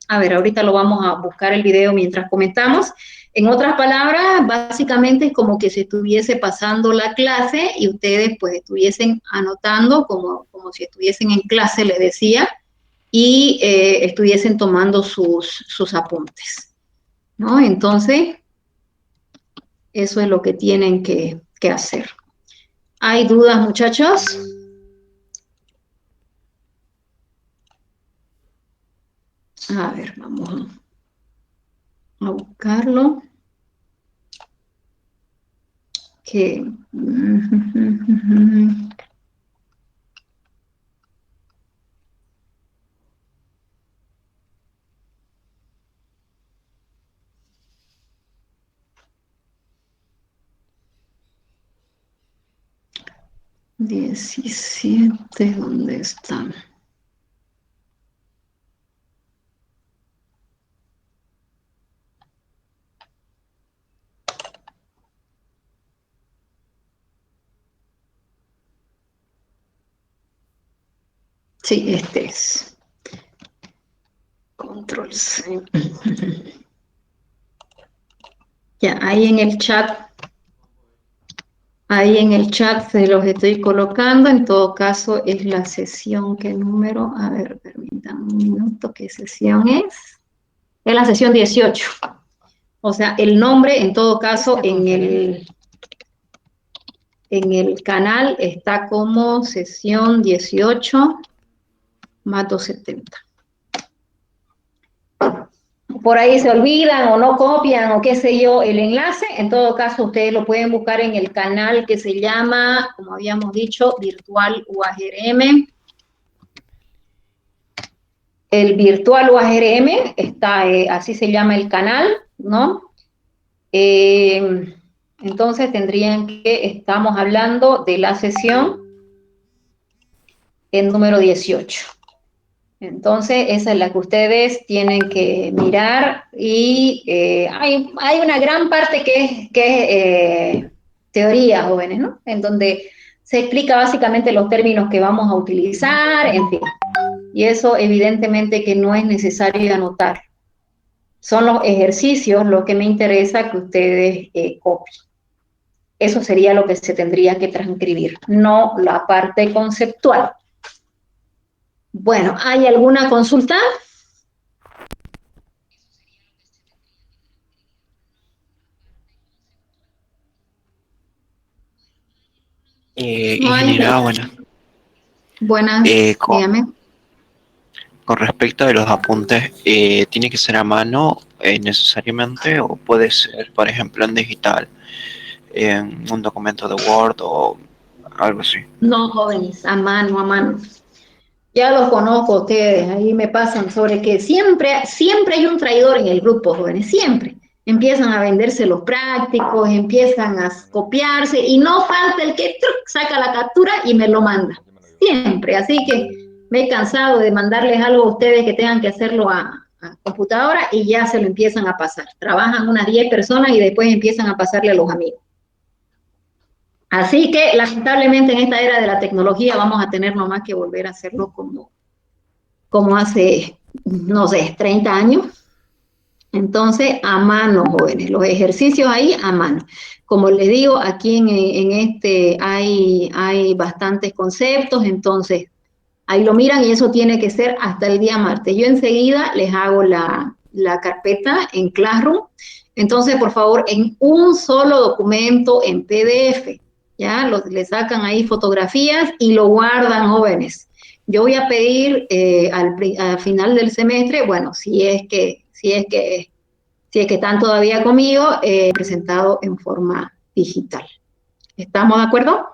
a ver, ahorita lo vamos a buscar el video mientras comentamos. En otras palabras, básicamente es como que se estuviese pasando la clase y ustedes pues estuviesen anotando como si estuviesen en clase, les decía, y estuviesen tomando sus apuntes, ¿no? Entonces, eso es lo que tienen que hacer. ¿Hay dudas, muchachos? A ver, vamos a buscarlo. Que ¿17? ¿Dónde están? Sí, este es. Control C. Ya, ahí en el chat se los estoy colocando. En todo caso, es la sesión, ¿qué número? A ver, permítanme un minuto, ¿qué sesión es? Es la sesión 18. O sea, el nombre, en todo caso, en el canal está como sesión 18 más 270. Por ahí se olvidan o no copian o qué sé yo el enlace, en todo caso ustedes lo pueden buscar en el canal que se llama, como habíamos dicho, Virtual UAGRM. El Virtual UAGRM está, así se llama el canal, ¿no? Entonces tendrían que, estamos hablando de la sesión el número 18. Entonces, esa es la que ustedes tienen que mirar y hay una gran parte que es teoría, jóvenes, ¿no? En donde se explica básicamente los términos que vamos a utilizar, en fin. Y eso evidentemente que no es necesario anotar. Son los ejercicios lo que me interesa que ustedes copien. Eso sería lo que se tendría que transcribir, no la parte conceptual. Bueno, ¿hay alguna consulta? No hay. Ingeniera, bueno, Buenas, con, dígame. con respecto a los apuntes, ¿tiene que ser a mano necesariamente o puede ser, por ejemplo, en digital, en un documento de Word o algo así? No, jóvenes, a mano, a mano. Ya los conozco a ustedes, ahí me pasan sobre que siempre hay un traidor en el grupo, jóvenes, siempre. Empiezan a venderse los prácticos, empiezan a copiarse y no falta el que saca la captura y me lo manda. Siempre, así que me he cansado de mandarles algo a ustedes que tengan que hacerlo a computadora y ya se lo empiezan a pasar. Trabajan unas 10 personas y después empiezan a pasarle a los amigos. Así que, lamentablemente, en esta era de la tecnología vamos a tener nomás que volver a hacerlo como hace, no sé, 30 años. Entonces, a mano, jóvenes, los ejercicios ahí a mano. Como les digo, aquí en este hay bastantes conceptos, entonces ahí lo miran y eso tiene que ser hasta el día martes. Yo enseguida les hago la carpeta en Classroom. Entonces, por favor, en un solo documento en PDF. ¿Ya? Le sacan ahí fotografías y lo guardan, jóvenes. Yo voy a pedir al final del semestre, bueno, si es que están todavía conmigo, presentado en forma digital. ¿Estamos de acuerdo?